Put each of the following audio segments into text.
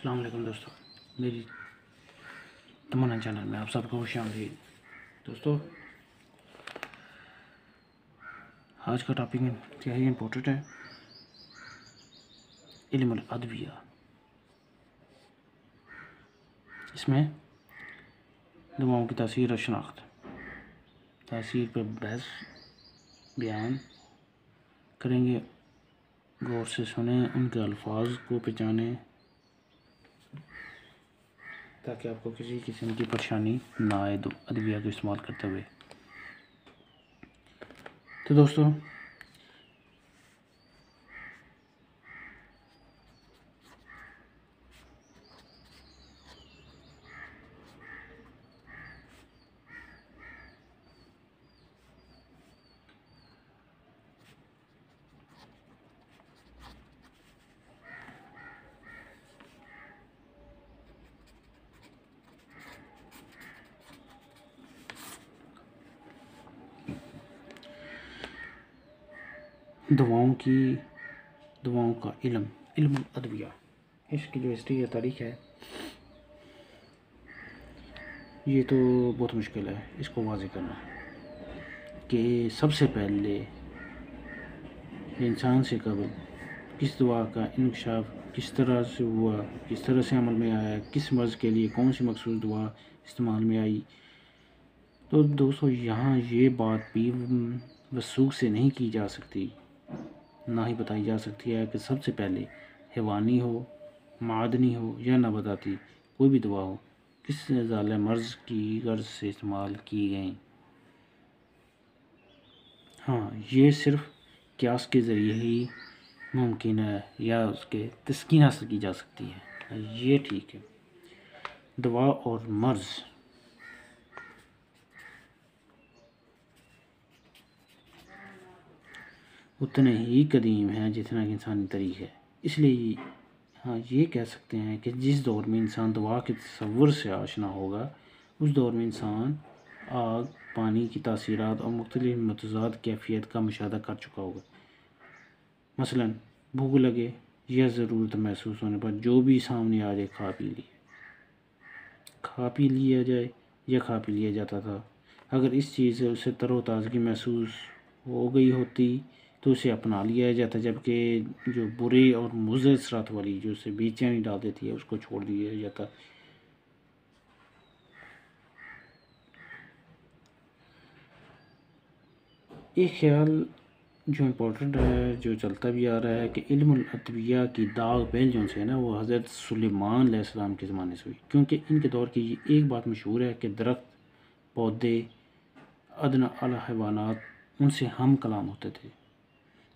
अस्सलाम वालेकुम दोस्तों, मेरी तमन्ना चैनल में आप सबको खुशामदीद। दोस्तों, आज का टॉपिक इंतहाई इम्पोर्टेंट है, इल्मुल अदविया। इसमें दवाओं की तासीर और शनाख्त, तासीर पर बहस बयान करेंगे। गौर से सुने, उनके अल्फाज को पहचानें ताकि आपको किसी किस्म की परेशानी ना आए अदविया को इस्तेमाल करते हुए। तो दोस्तों, दवाओं का इल्म अदविया, इसकी जो हिस्ट्री या तारीख है, ये तो बहुत मुश्किल है इसको वाज़ेह करना कि सबसे पहले इंसान से कबल किस दवा का इंकशाफ किस तरह से हुआ, किस तरह से अमल में आया, किस मर्ज़ के लिए कौन सी मखसूस दवा इस्तेमाल में आई। तो दोस्तों, यहाँ ये बात भी वसूख से नहीं की जा सकती, ना ही बताई जा सकती है कि सबसे पहले हैवानी हो, मादनी हो या नबाताती कोई भी दवा हो, किस ज़ाले मर्ज़ की गर्ज से इस्तेमाल की गई। हाँ, ये सिर्फ क़यास के ज़रिए ही मुमकिन है या उसके तस्कीन हासिल की जा सकती है, ये ठीक है। दवा और मर्ज़ उतने ही कदीम हैं जितना कि इंसानी तारीख़ है। इसलिए हाँ, ये कह सकते हैं कि जिस दौर में इंसान दवा के तसव्वुर से आशना होगा, उस दौर में इंसान आग, पानी की तासीरात और मुख्तलिफ मतज़ाद कैफ़ियत का मुशाहदा कर चुका होगा। मसलन भूख लगे या ज़रूरत महसूस होने पर जो भी सामने आ जाए खा पी लिया जाए या खा पी लिया जाता था। अगर इस चीज़ से उसे तरोताज़गी महसूस हो गई होती तो उसे अपना लिया जाता, जबकि जो बुरे और मुज़र असरात वाली जो उसे बेचैनी डाल देती है उसको छोड़ दिया जाता। एक ख्याल जो इम्पोर्टेंट है, जो चलता भी आ रहा है कि इल्मुल अदविया की दाग पहल जो से ना, वो हज़रत सुलेमान अलैहिस्सलाम के ज़माने से हुई, क्योंकि इनके दौर की ये एक बात मशहूर है कि दरख्त, पौधे, अदना अला हैवानात उनसे हम कलाम होते थे।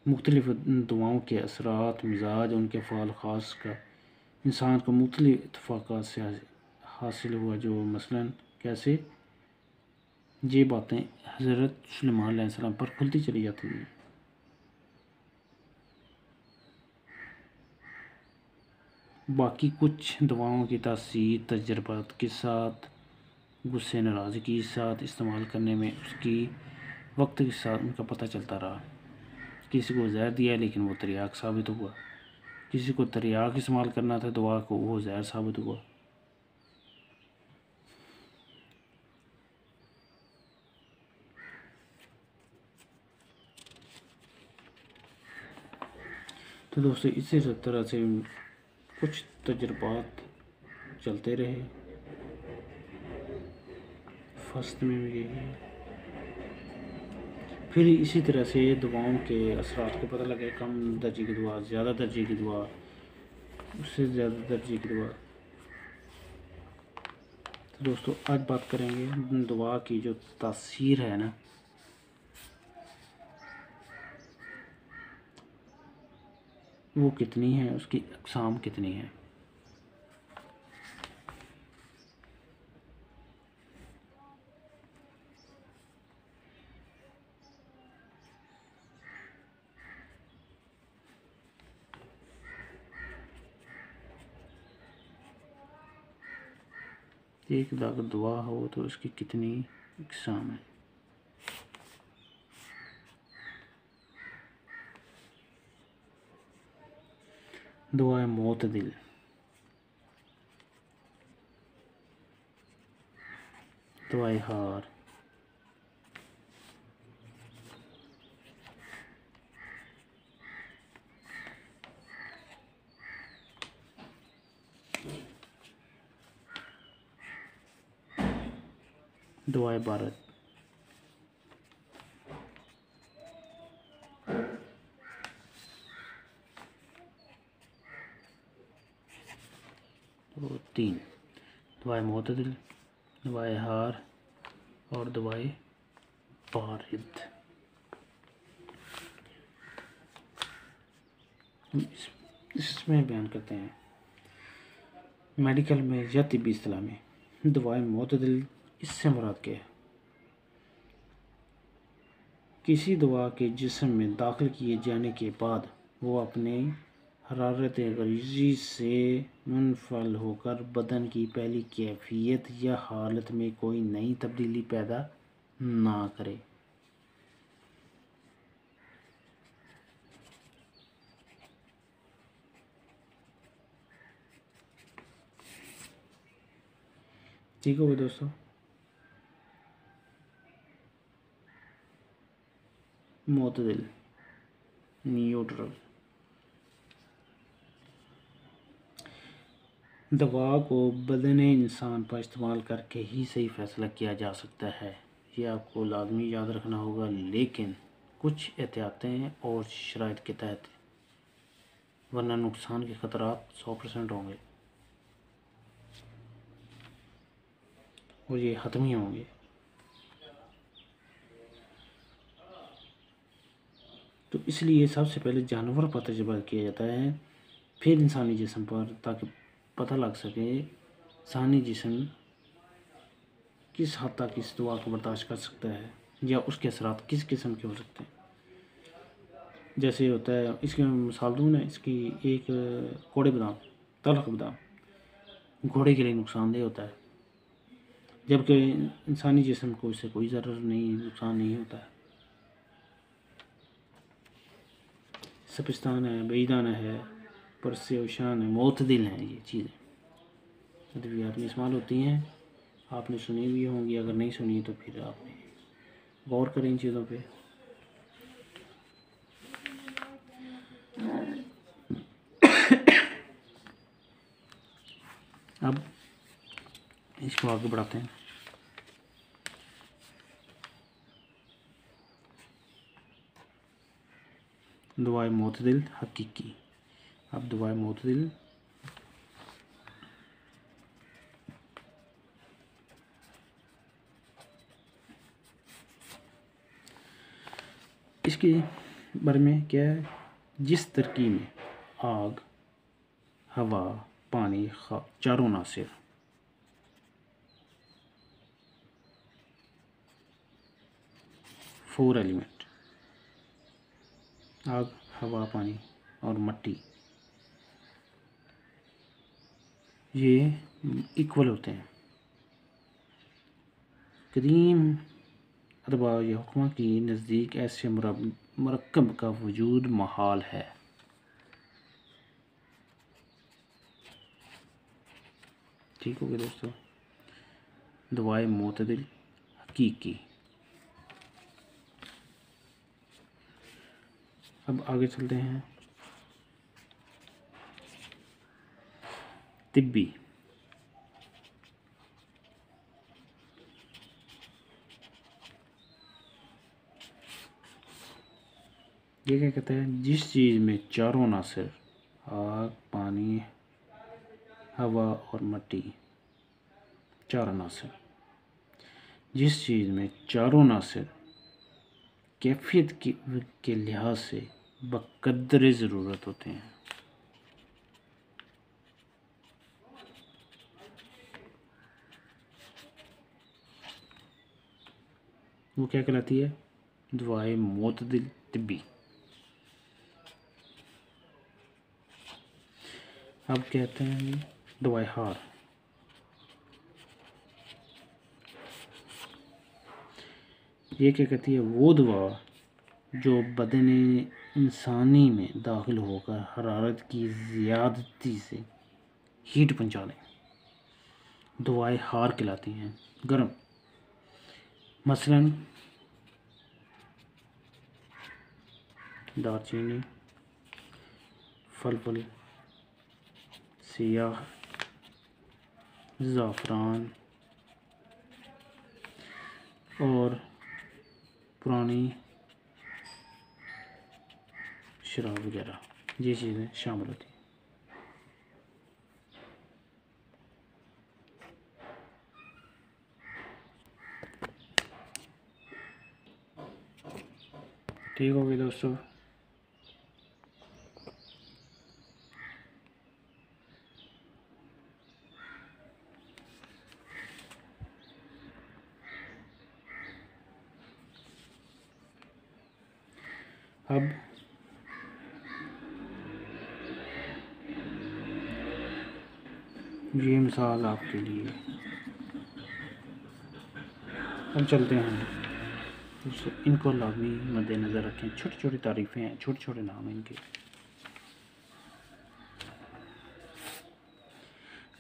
मुख्तलिफ़ दवाओं के असरात, मिजाज, उनके फ़ाल ख़ास का इंसान को मुख्तलिफ़ इत्तफ़ाक़ात से हासिल हुआ। जो मसलन कैसे ये बातें हज़रत सुलेमान अलैहिस्सलाम पर खुलती चली जाती थी। बाकी कुछ दवाओं की तासीर तजर्बात के साथ, गुस्से नाराज़गी के साथ इस्तेमाल करने में उसकी वक्त के साथ उनका पता चलता रहा। किसी को जहर दिया लेकिन वो तरियाक साबित हुआ, किसी को तरियाक इस्तेमाल करना था दवा को, वो जहर साबित हुआ। तो दोस्तों, इसी तरह से कुछ तजर्बात चलते रहे। फर्स्ट में भी यही है। फिर इसी तरह से दवाओं के असरात को पता लगे, कम दर्जे की दवा, ज़्यादा दर्जे की दवा, उससे ज़्यादा दर्जे की दवा। तो दोस्तों, आज बात करेंगे दवा की जो तासीर है ना, वो कितनी है, उसकी अक़साम कितनी है। एक अगर दवा हो तो उसकी कितनी अक़साम है। दवा मोतदिल, दवाए हार, दवाए भारत, तो 3 दवाए मोतदिल, दवाए हार और दवाए बारिद। इसमें बयान करते हैं मेडिकल में या तिब्बी इस्तिलाह में दवाए मोतदिल, इससे मुराद क्या है? किसी दवा के जिस्म में दाखिल किए जाने के बाद वो अपने हरारत गरीज़ी से मुनफल होकर बदन की पहली कैफियत या हालत में कोई नई तब्दीली पैदा ना करे। ठीक हो गया दोस्तों। मोतदिल, न्यूट्रल। दवा को बदन इंसान पर इस्तेमाल करके ही सही फैसला किया जा सकता है, ये आपको लाजमी याद रखना होगा, लेकिन कुछ एहतियातें और शराइत के तहत, वरना नुकसान के ख़तरात 100% होंगे और ये हतमी होंगे। तो इसलिए सबसे पहले जानवर पर तजर्बा किया जाता है, फिर इंसानी जिस्म पर, ताकि पता लग सके इंसानी जिस्म किस हद तक इस दवा को बर्दाश्त कर सकता है या उसके असरात किस किस्म के हो सकते हैं। जैसे होता है, इसकी मिसाल दूँ ना, इसकी एक कोड़े बादाम, तलख बादाम घोड़े के लिए नुकसानदेह होता है, जबकि इंसानी जिस्म को इससे कोई ज़रर नहीं, नुकसान नहीं होता है। सपिस्तान है, बेईदाना है, परसेवशान है, मोतदिल हैं, ये चीज़ें अद्वियात में इस्तेमाल होती हैं। आपने सुनी भी होंगी, अगर नहीं सुनी तो फिर आपने गौर करें इन चीज़ों पे। अब इसको आगे बढ़ाते हैं। दवाए मोतदिल हकीकी। अब दवाए मोतदिल इसके बारे में क्या है? जिस तरकीब में आग, हवा, पानी, चारों नासिर फोर एलिमेंट, आग, हवा, पानी और मिट्टी, ये इक्वल होते हैं। कदीम अरबाब या हुक्मा के नज़दीक ऐसे मरकब का वजूद महाल है। ठीक हो गया दोस्तों। दवाए मोतदिल हकीकी। अब आगे चलते हैं। तिब्बी। ये क्या कहता है? जिस चीज़ में चारों अनासर आग, पानी, हवा और मिट्टी, चार अनासर, जिस चीज़ में चारों अनासर कैफियत के लिहाज से बकदर ज़रूरत होते हैं, वो क्या कहलाती है? दवाए मोतदिल तिब्बी। अब कहते हैं दवाए हार। ये क्या कहती है? वो दवा जो बदन इंसानी में दाखिल होकर हरारत की ज़्यादती से हीट पहुंचा दें, दवाएं हार कहलाती हैं, गर्म। मसलन दालचीनी, फलफल, सियाह, ज़ाफ़रान और पुरानी शराब वगैरह, ये चीज़ें शामिल होती हैं। ठीक हो गई दोस्तों। अब ये मिसाल आपके लिए। अब चलते हैं दोस्तों, इनको लाजमी मद्देनज़र रखें। छोटी छोटी तारीफ़ें हैं, छोटे छोटे नाम हैं इनके।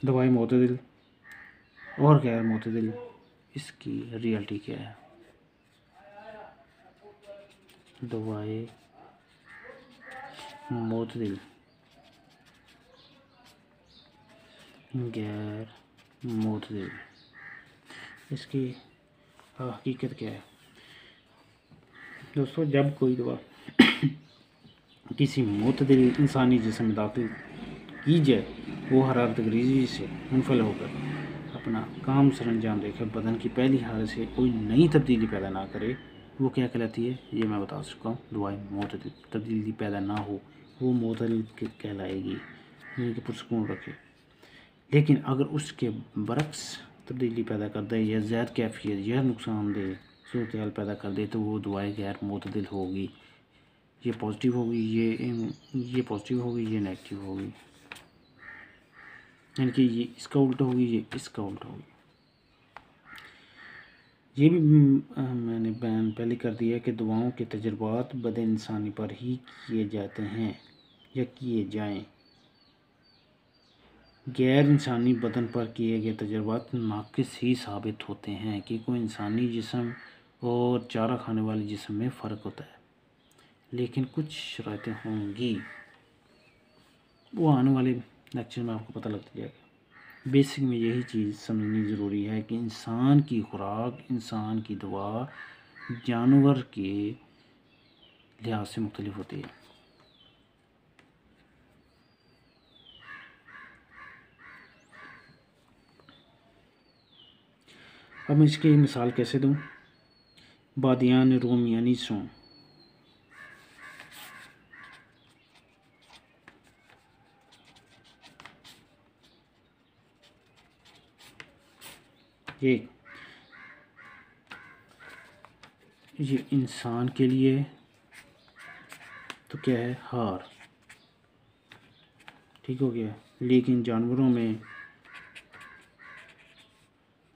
दवाई मोतदिल और गैर मोतदिल, इसकी रियलिटी क्या है? दवाई मोतदिल, गैर मोतदिल, इसकी हकीकत क्या है दोस्तों? जब कोई दवा किसी मोतदिल इंसानी जिस्म में दाखिल की जाए, वो हरारत गरीज़ी से मुनफल होकर अपना काम सरअंजाम देकर बदन की पहली हालत से कोई नई तब्दीली पैदा ना करे, वो क्या कहलाती है? ये मैं बता चुका हूँ। दवाई मोतदिल, तब्दीली पैदा ना हो, वो मोतदिल कहलाएगी, यानी कि पुरसकून रखे। लेकिन अगर उसके बरक्स तब्दीली पैदा कर दे या ज़्यादा कैफियत या नुकसानदेह सूरत हाल पैदा कर दे, तो वो दवाई गैर मोतदिल होगी। ये पॉजिटिव होगी, ये पॉजिटिव होगी, ये नेगेटिव होगी, यानी कि ये इसका उल्टा होगी, ये इसका उल्टा होगी। ये भी मैंने बयान पहले कर दिया कि दवाओं के तजुर्बात बदन इंसानी पर ही किए जाते हैं या किए जाएं। गैर इंसानी बदन पर किए गए तजुर्बात नाक़िस ही साबित होते हैं कि कोई इंसानी जिस्म और चारा खाने वाले जिस्म में फ़र्क होता है। लेकिन कुछ शराइतें होंगी, वो आने वाले लेक्चर में आपको पता लगता जाएगा। बेसिक में यही चीज़ समझनी ज़रूरी है कि इंसान की खुराक, इंसान की दवा जानवर के लिहाज से मुख्तलिफ होती है। अब मैं इसकी मिसाल कैसे दूँ? बादियान रूम यानी सों, ये इंसान के लिए तो क्या है? हार, ठीक हो गया। लेकिन जानवरों में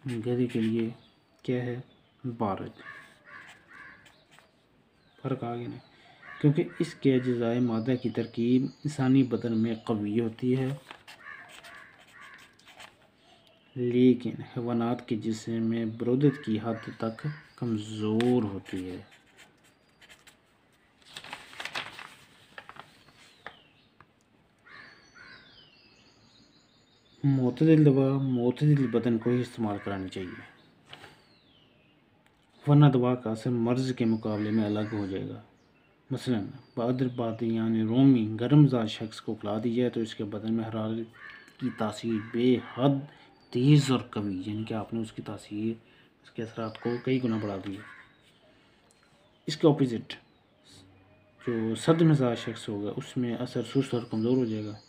गधे के लिए क्या है? बारज। फ़र्क आ गया ना? क्योंकि इसके अज्जाए मादा की तरकीब इंसानी बदन में कवी होती है, लेकिन हैवानात के जिस्म में बरूदत की हद तक कमज़ोर होती है। मोतदिल दवा मोतदिल बदन को ही इस्तेमाल करानी चाहिए, वरना दवा का असर मर्ज़ के मुकाबले में अलग हो जाएगा। मसलन बादियान रोमी गर्मज़ाद शख्स को खिला दी जाए तो इसके बदन में हरारत की तासीर बेहद तेज़ और कवी, यानी कि आपने उसकी तासीर, उसके असरात को कई गुना बढ़ा दिए। इसके ऑपोजिट जो सर्द मिजाज शख्स होगा, उसमें असर सुस्त और कमज़ोर हो जाएगा।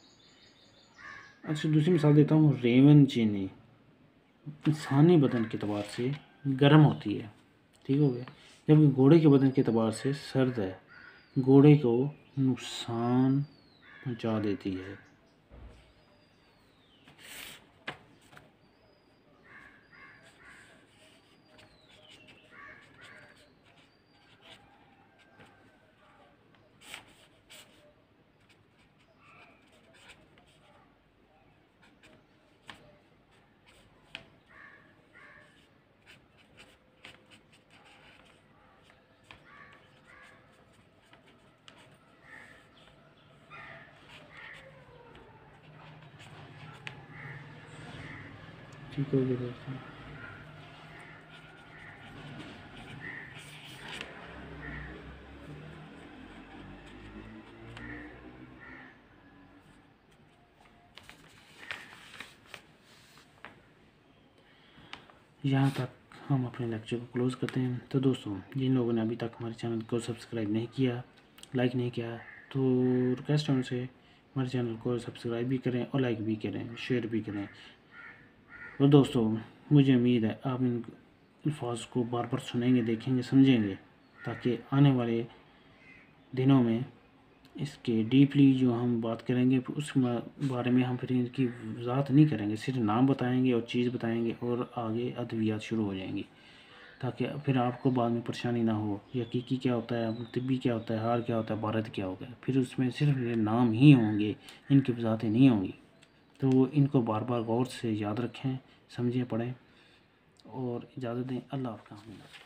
अच्छा, दूसरी मिसाल देता हूँ। रेवन चीनी इंसानी बदन के अतबार से गर्म होती है, ठीक हो गया, जबकि घोड़े के बदन के अतबार से सर्द है, घोड़े को नुकसान पहुंचा देती है। ठीक हो गया दोस्तों। यहाँ तक हम अपने लेक्चर को क्लोज़ करते हैं। तो दोस्तों, जिन लोगों ने अभी तक हमारे चैनल को सब्सक्राइब नहीं किया, लाइक नहीं किया, तो रिक्वेस्ट है उनसे हमारे चैनल को सब्सक्राइब भी करें और लाइक भी करें, शेयर भी करें। और दोस्तों, मुझे उम्मीद है आप इन अल्फाज को बार बार सुनेंगे, देखेंगे, समझेंगे, ताकि आने वाले दिनों में इसके डीपली जो हम बात करेंगे उस बारे में हम फिर इनकी वजाहत नहीं करेंगे, सिर्फ नाम बताएंगे और चीज़ बताएंगे और आगे अद्वियात शुरू हो जाएंगी, ताकि फिर आपको बाद में परेशानी ना हो। हकीकी क्या होता है, तिब्बी क्या होता है, हार क्या होता है, भारत क्या होगा, फिर उसमें सिर्फ ये नाम ही होंगे, इनकी वजाहतें नहीं होंगी। तो इनको बार बार गौर से याद रखें, समझें, पढ़ें और इजाज़त दें। अल्लाह हाफ़िज़।